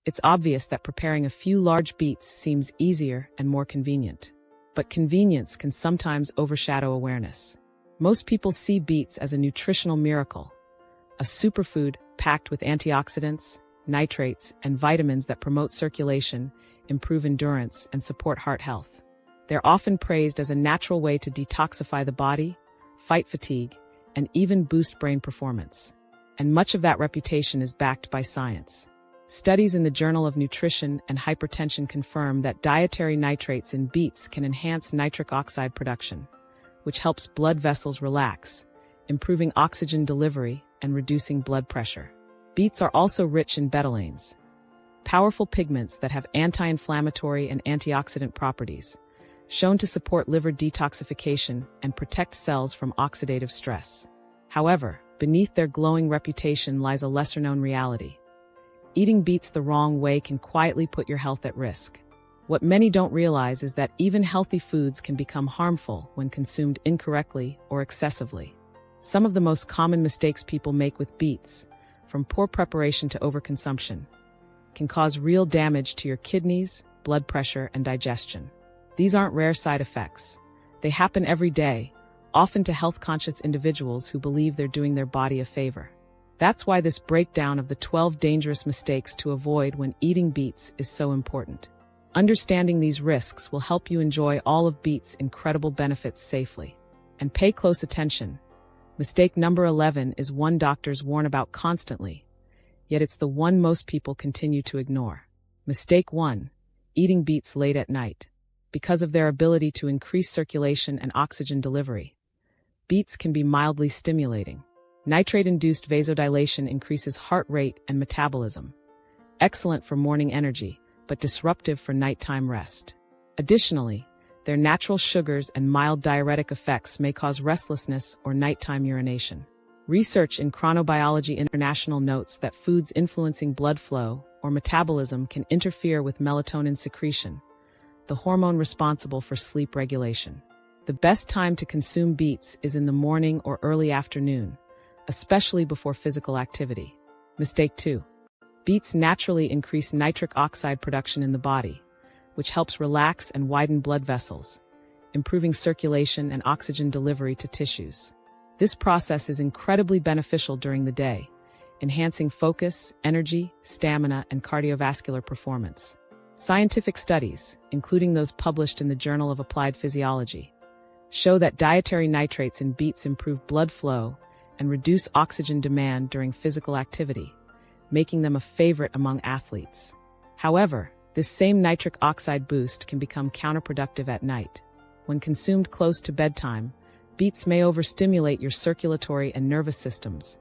It's obvious that preparing a few large beets seems easier and more convenient. But convenience can sometimes overshadow awareness. Most people see beets as a nutritional miracle, a superfood packed with antioxidants, nitrates, and vitamins that promote circulation, improve endurance, and support heart health. They're often praised as a natural way to detoxify the body, fight fatigue, and even boost brain performance. And much of that reputation is backed by science. Studies in the Journal of Nutrition and Hypertension confirm that dietary nitrates in beets can enhance nitric oxide production, which helps blood vessels relax, improving oxygen delivery and reducing blood pressure. Beets are also rich in betalains, powerful pigments that have anti-inflammatory and antioxidant properties, shown to support liver detoxification and protect cells from oxidative stress. However, beneath their glowing reputation lies a lesser-known reality. Eating beets the wrong way can quietly put your health at risk. What many don't realize is that even healthy foods can become harmful when consumed incorrectly or excessively. Some of the most common mistakes people make with beets, from poor preparation to overconsumption, can cause real damage to your kidneys, blood pressure, and digestion. These aren't rare side effects. They happen every day, often to health-conscious individuals who believe they're doing their body a favor. That's why this breakdown of the 12 dangerous mistakes to avoid when eating beets is so important. Understanding these risks will help you enjoy all of beets' incredible benefits safely. And pay close attention. Mistake number 11 is one doctors warn about constantly, yet it's the one most people continue to ignore. Mistake 1: eating beets late at night. Because of their ability to increase circulation and oxygen delivery, beets can be mildly stimulating. Nitrate-induced vasodilation increases heart rate and metabolism, excellent for morning energy, but disruptive for nighttime rest. Additionally, their natural sugars and mild diuretic effects may cause restlessness or nighttime urination. Research in Chronobiology International notes that foods influencing blood flow or metabolism can interfere with melatonin secretion, the hormone responsible for sleep regulation. The best time to consume beets is in the morning or early afternoon, especially before physical activity. Mistake 2: beets naturally increase nitric oxide production in the body, which helps relax and widen blood vessels, improving circulation and oxygen delivery to tissues. This process is incredibly beneficial during the day, enhancing focus, energy, stamina, and cardiovascular performance. Scientific studies, including those published in the Journal of Applied Physiology, show that dietary nitrates in beets improve blood flow and reduce oxygen demand during physical activity, making them a favorite among athletes. However, this same nitric oxide boost can become counterproductive at night. When consumed close to bedtime, beets may overstimulate your circulatory and nervous systems,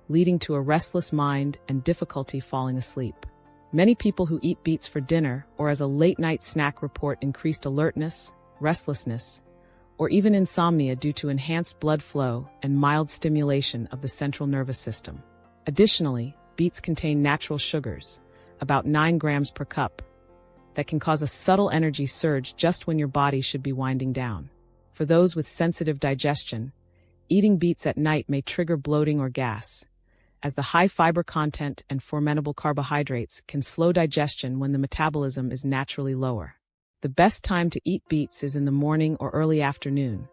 leading to a restless mind and difficulty falling asleep. Many people who eat beets for dinner or as a late-night snack report increased alertness, restlessness, or even insomnia due to enhanced blood flow and mild stimulation of the central nervous system. Additionally, beets contain natural sugars, about 9 grams per cup, that can cause a subtle energy surge just when your body should be winding down. For those with sensitive digestion, eating beets at night may trigger bloating or gas, as the high fiber content and fermentable carbohydrates can slow digestion when the metabolism is naturally lower. The best time to eat beets is in the morning or early afternoon,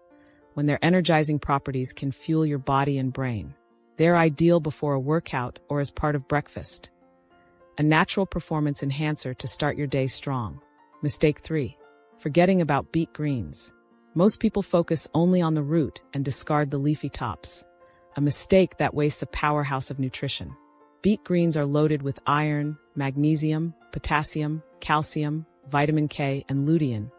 when their energizing properties can fuel your body and brain. They're ideal before a workout or as part of breakfast, a natural performance enhancer to start your day strong. Mistake 3: forgetting about beet greens. Most people focus only on the root and discard the leafy tops, a mistake that wastes a powerhouse of nutrition. Beet greens are loaded with iron, magnesium, potassium, calcium, vitamin K, and lutein,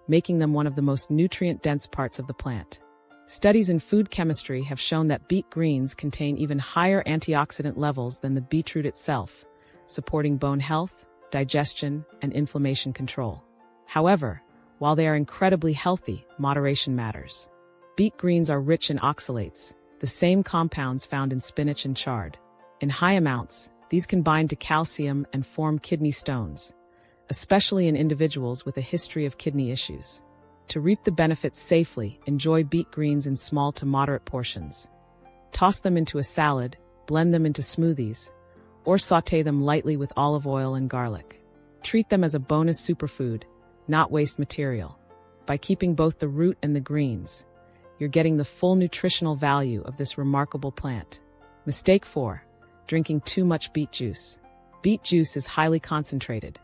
making them one of the most nutrient-dense parts of the plant. Studies in food chemistry have shown that beet greens contain even higher antioxidant levels than the beetroot itself, supporting bone health, digestion, and inflammation control. However, while they are incredibly healthy, moderation matters. Beet greens are rich in oxalates, the same compounds found in spinach and chard. In high amounts, these can bind to calcium and form kidney stones, especially in individuals with a history of kidney issues. To reap the benefits safely, enjoy beet greens in small to moderate portions. Toss them into a salad, blend them into smoothies, or sauté them lightly with olive oil and garlic. Treat them as a bonus superfood, not waste material. By keeping both the root and the greens, you're getting the full nutritional value of this remarkable plant. Mistake 4. Drinking too much beet juice. Beet juice is highly concentrated.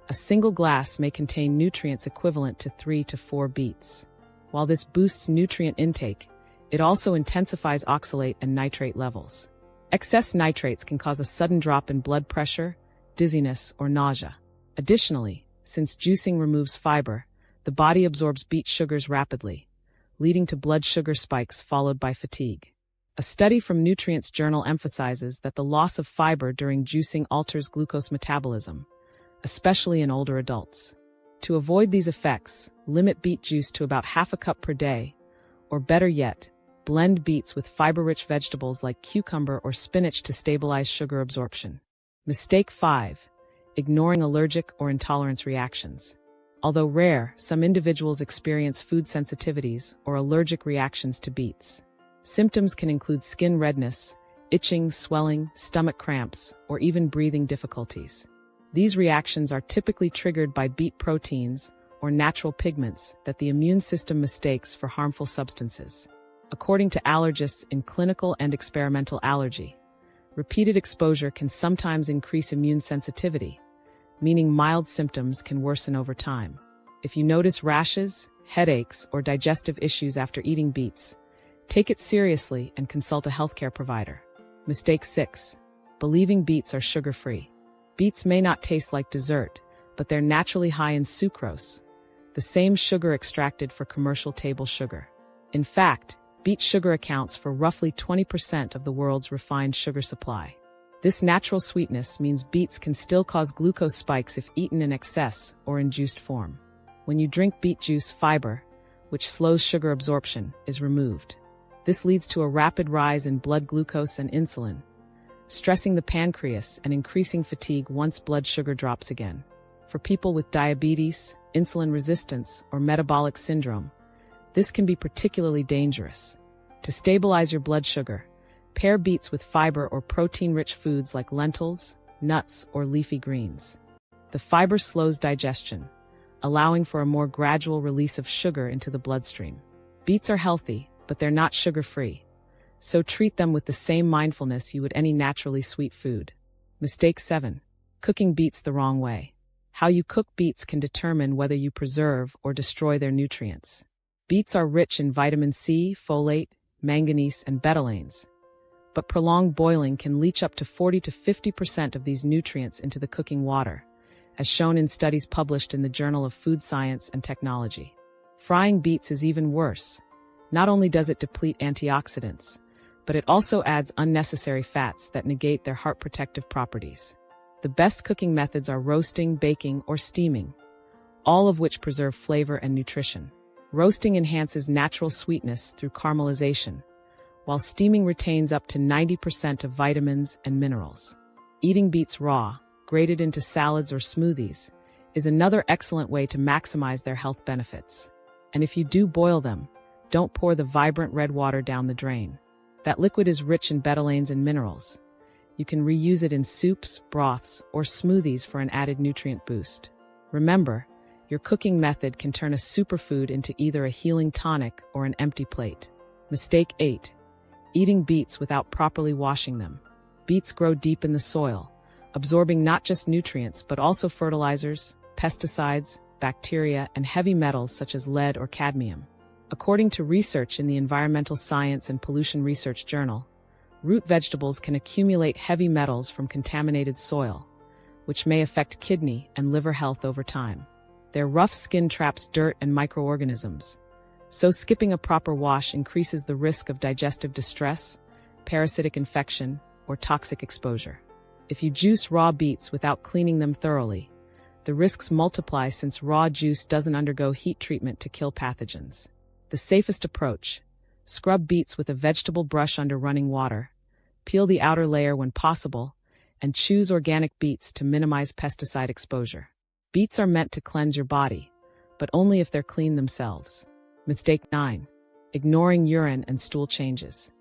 A single glass may contain nutrients equivalent to 3 to 4 beets. While this boosts nutrient intake, it also intensifies oxalate and nitrate levels. Excess nitrates can cause a sudden drop in blood pressure, dizziness, or nausea. Additionally, since juicing removes fiber, the body absorbs beet sugars rapidly, leading to blood sugar spikes followed by fatigue. A study from Nutrients Journal emphasizes that the loss of fiber during juicing alters glucose metabolism, especially in older adults. To avoid these effects, limit beet juice to about half a cup per day, or better yet, blend beets with fiber-rich vegetables like cucumber or spinach to stabilize sugar absorption. Mistake 5. Ignoring allergic or intolerance reactions. Although rare, some individuals experience food sensitivities or allergic reactions to beets. Symptoms can include skin redness, itching, swelling, stomach cramps, or even breathing difficulties. These reactions are typically triggered by beet proteins or natural pigments that the immune system mistakes for harmful substances. According to allergists in clinical and experimental allergy, repeated exposure can sometimes increase immune sensitivity, meaning mild symptoms can worsen over time. If you notice rashes, headaches, or digestive issues after eating beets, take it seriously and consult a healthcare provider. Mistake 6. Believing beets are sugar-free. Beets may not taste like dessert, but they're naturally high in sucrose, the same sugar extracted for commercial table sugar. In fact, beet sugar accounts for roughly 20% of the world's refined sugar supply. This natural sweetness means beets can still cause glucose spikes if eaten in excess or in juiced form. When you drink beet juice, fiber, which slows sugar absorption, is removed. This leads to a rapid rise in blood glucose and insulin, stressing the pancreas and increasing fatigue once blood sugar drops again. For people with diabetes, insulin resistance, or metabolic syndrome, this can be particularly dangerous. To stabilize your blood sugar, pair beets with fiber or protein-rich foods like lentils, nuts, or leafy greens. The fiber slows digestion, allowing for a more gradual release of sugar into the bloodstream. Beets are healthy, but they're not sugar-free, so treat them with the same mindfulness you would any naturally sweet food. Mistake 7. Cooking beets the wrong way. How you cook beets can determine whether you preserve or destroy their nutrients. Beets are rich in vitamin C, folate, manganese, and betalains, but prolonged boiling can leach up to 40 to 50% of these nutrients into the cooking water, as shown in studies published in the Journal of Food Science and Technology. Frying beets is even worse. Not only does it deplete antioxidants, but it also adds unnecessary fats that negate their heart protective properties. The best cooking methods are roasting, baking, or steaming, all of which preserve flavor and nutrition. Roasting enhances natural sweetness through caramelization, while steaming retains up to 90% of vitamins and minerals. Eating beets raw, grated into salads or smoothies, is another excellent way to maximize their health benefits. And if you do boil them, don't pour the vibrant red water down the drain. That liquid is rich in betalains and minerals. You can reuse it in soups, broths, or smoothies for an added nutrient boost. Remember, your cooking method can turn a superfood into either a healing tonic or an empty plate. Mistake 8. Eating beets without properly washing them. Beets grow deep in the soil, absorbing not just nutrients but also fertilizers, pesticides, bacteria, and heavy metals such as lead or cadmium. According to research in the Environmental Science and Pollution Research Journal, root vegetables can accumulate heavy metals from contaminated soil, which may affect kidney and liver health over time. Their rough skin traps dirt and microorganisms, so skipping a proper wash increases the risk of digestive distress, parasitic infection, or toxic exposure. If you juice raw beets without cleaning them thoroughly, the risks multiply since raw juice doesn't undergo heat treatment to kill pathogens. The safest approach: scrub beets with a vegetable brush under running water, peel the outer layer when possible, and choose organic beets to minimize pesticide exposure. Beets are meant to cleanse your body, but only if they're clean themselves. Mistake 9. Ignoring urine and stool changes.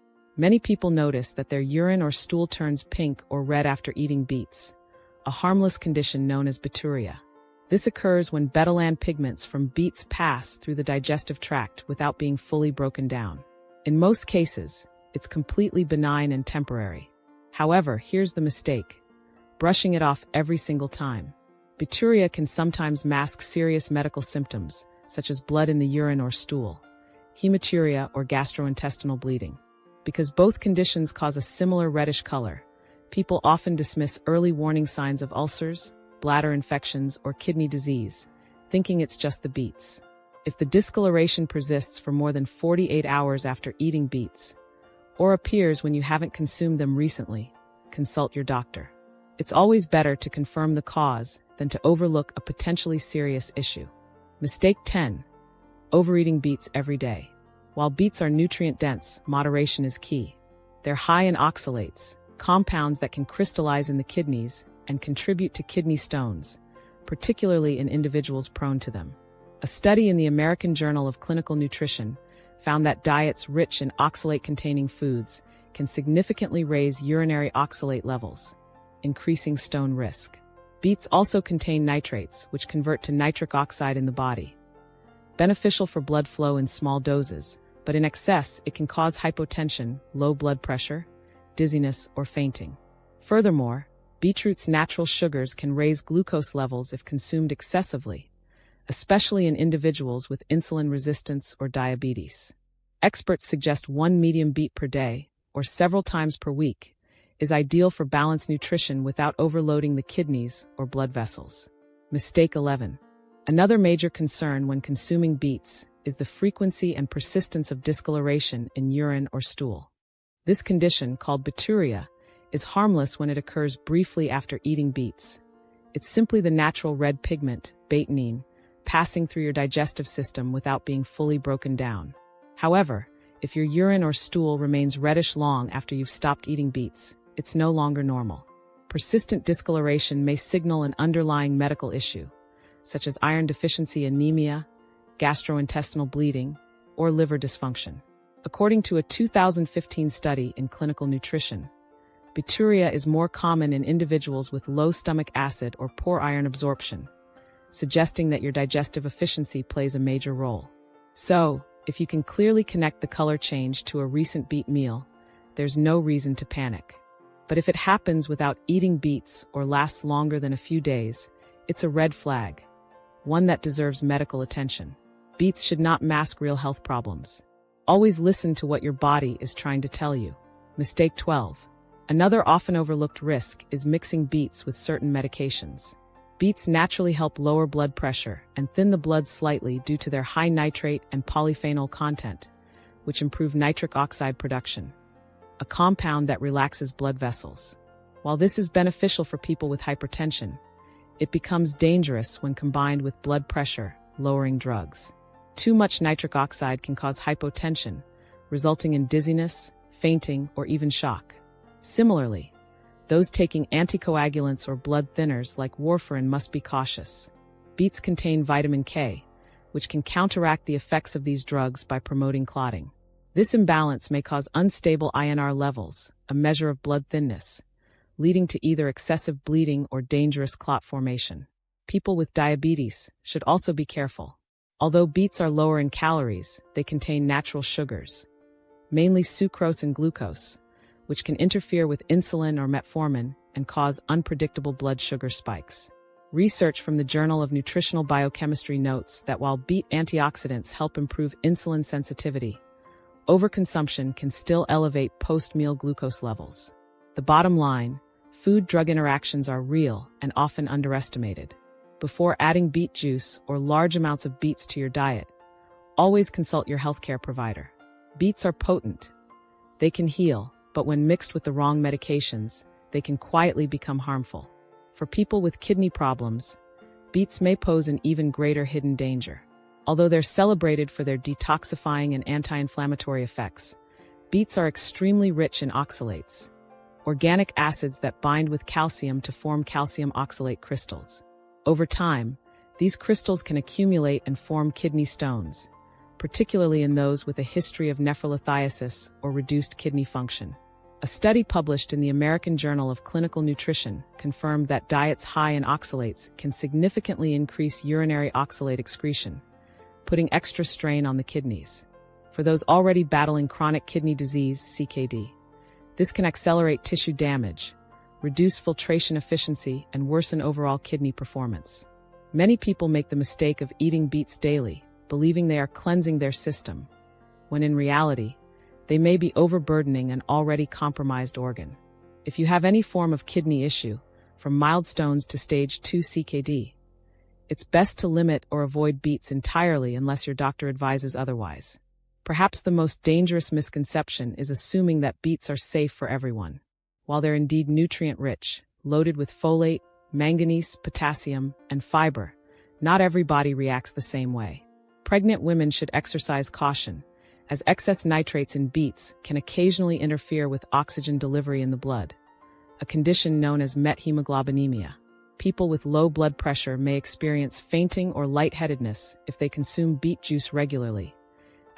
Many people notice that their urine or stool turns pink or red after eating beets, a harmless condition known as bituria. This occurs when betalain pigments from beets pass through the digestive tract without being fully broken down. In most cases, it's completely benign and temporary. However, here's the mistake: brushing it off every single time. Bituria can sometimes mask serious medical symptoms, such as blood in the urine or stool, hematuria, or gastrointestinal bleeding. Because both conditions cause a similar reddish color, people often dismiss early warning signs of ulcers, bladder infections, or kidney disease, thinking it's just the beets. If the discoloration persists for more than 48 hours after eating beets, or appears when you haven't consumed them recently, consult your doctor. It's always better to confirm the cause than to overlook a potentially serious issue. Mistake 10. Overeating beets every day. While beets are nutrient-dense, moderation is key. They're high in oxalates, compounds that can crystallize in the kidneys and contribute to kidney stones, particularly in individuals prone to them. A study in the American Journal of Clinical Nutrition found that diets rich in oxalate-containing foods can significantly raise urinary oxalate levels, increasing stone risk. Beets also contain nitrates, which convert to nitric oxide in the body. Beneficial for blood flow in small doses, but in excess it can cause hypotension, low blood pressure, dizziness, or fainting. Furthermore, beetroot's natural sugars can raise glucose levels if consumed excessively, especially in individuals with insulin resistance or diabetes. Experts suggest 1 medium beet per day, or several times per week, is ideal for balanced nutrition without overloading the kidneys or blood vessels. Mistake 11. Another major concern when consuming beets is the frequency and persistence of discoloration in urine or stool. This condition, called bituria, is harmless when it occurs briefly after eating beets. It's simply the natural red pigment, betaine, passing through your digestive system without being fully broken down. However, if your urine or stool remains reddish long after you've stopped eating beets, it's no longer normal. Persistent discoloration may signal an underlying medical issue, such as iron deficiency anemia, gastrointestinal bleeding, or liver dysfunction. According to a 2015 study in Clinical Nutrition, bituria is more common in individuals with low stomach acid or poor iron absorption, suggesting that your digestive efficiency plays a major role. So, if you can clearly connect the color change to a recent beet meal, there's no reason to panic. But if it happens without eating beets or lasts longer than a few days, it's a red flag, one that deserves medical attention. Beets should not mask real health problems. Always listen to what your body is trying to tell you. Mistake 12. Another often overlooked risk is mixing beets with certain medications. Beets naturally help lower blood pressure and thin the blood slightly due to their high nitrate and polyphenol content, which improve nitric oxide production, a compound that relaxes blood vessels. While this is beneficial for people with hypertension, it becomes dangerous when combined with blood pressure-lowering drugs. Too much nitric oxide can cause hypotension, resulting in dizziness, fainting, or even shock. Similarly, those taking anticoagulants or blood thinners like warfarin must be cautious. Beets contain vitamin K, which can counteract the effects of these drugs by promoting clotting. This imbalance may cause unstable INR levels, a measure of blood thinness, leading to either excessive bleeding or dangerous clot formation. People with diabetes should also be careful. Although beets are lower in calories, they contain natural sugars, mainly sucrose and glucose, which can interfere with insulin or metformin and cause unpredictable blood sugar spikes. Research from the Journal of Nutritional Biochemistry notes that while beet antioxidants help improve insulin sensitivity, overconsumption can still elevate post-meal glucose levels. The bottom line, food-drug interactions are real and often underestimated. Before adding beet juice or large amounts of beets to your diet, always consult your healthcare provider. Beets are potent. They can heal, but when mixed with the wrong medications, they can quietly become harmful. For people with kidney problems, beets may pose an even greater hidden danger. Although they're celebrated for their detoxifying and anti-inflammatory effects, beets are extremely rich in oxalates, organic acids that bind with calcium to form calcium oxalate crystals. Over time, these crystals can accumulate and form kidney stones, particularly in those with a history of nephrolithiasis or reduced kidney function. A study published in the American Journal of Clinical Nutrition confirmed that diets high in oxalates can significantly increase urinary oxalate excretion, putting extra strain on the kidneys. For those already battling chronic kidney disease, CKD, this can accelerate tissue damage, reduce filtration efficiency, and worsen overall kidney performance. Many people make the mistake of eating beets daily, believing they are cleansing their system, when in reality, they may be overburdening an already compromised organ. If you have any form of kidney issue, from mild stones to stage 2 CKD, it's best to limit or avoid beets entirely unless your doctor advises otherwise. Perhaps the most dangerous misconception is assuming that beets are safe for everyone. While they're indeed nutrient-rich, loaded with folate, manganese, potassium, and fiber, not every body reacts the same way. Pregnant women should exercise caution, as excess nitrates in beets can occasionally interfere with oxygen delivery in the blood, a condition known as methemoglobinemia. People with low blood pressure may experience fainting or lightheadedness if they consume beet juice regularly,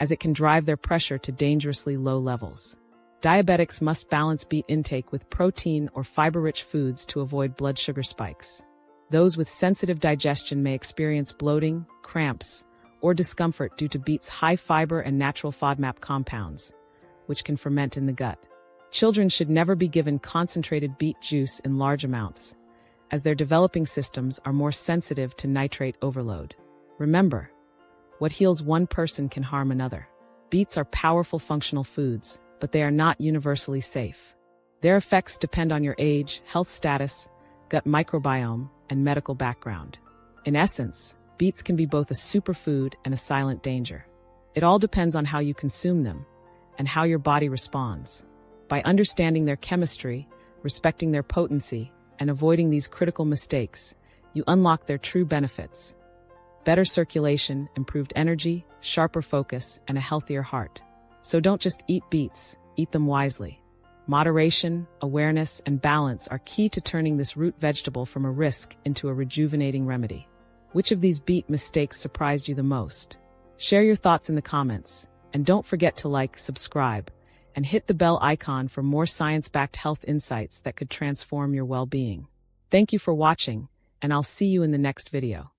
as it can drive their pressure to dangerously low levels. Diabetics must balance beet intake with protein or fiber-rich foods to avoid blood sugar spikes. Those with sensitive digestion may experience bloating, cramps, or discomfort due to beets' high fiber and natural FODMAP compounds, which can ferment in the gut. Children should never be given concentrated beet juice in large amounts, as their developing systems are more sensitive to nitrate overload. Remember, what heals one person can harm another. Beets are powerful functional foods, but they are not universally safe. Their effects depend on your age, health status, gut microbiome, and medical background. In essence, beets can be both a superfood and a silent danger. It all depends on how you consume them and how your body responds. By understanding their chemistry, respecting their potency, and avoiding these critical mistakes, you unlock their true benefits: better circulation, improved energy, sharper focus, and a healthier heart. So don't just eat beets, eat them wisely. Moderation, awareness, and balance are key to turning this root vegetable from a risk into a rejuvenating remedy. Which of these beet mistakes surprised you the most? Share your thoughts in the comments, and don't forget to like, subscribe, and hit the bell icon for more science-backed health insights that could transform your well-being. Thank you for watching, and I'll see you in the next video.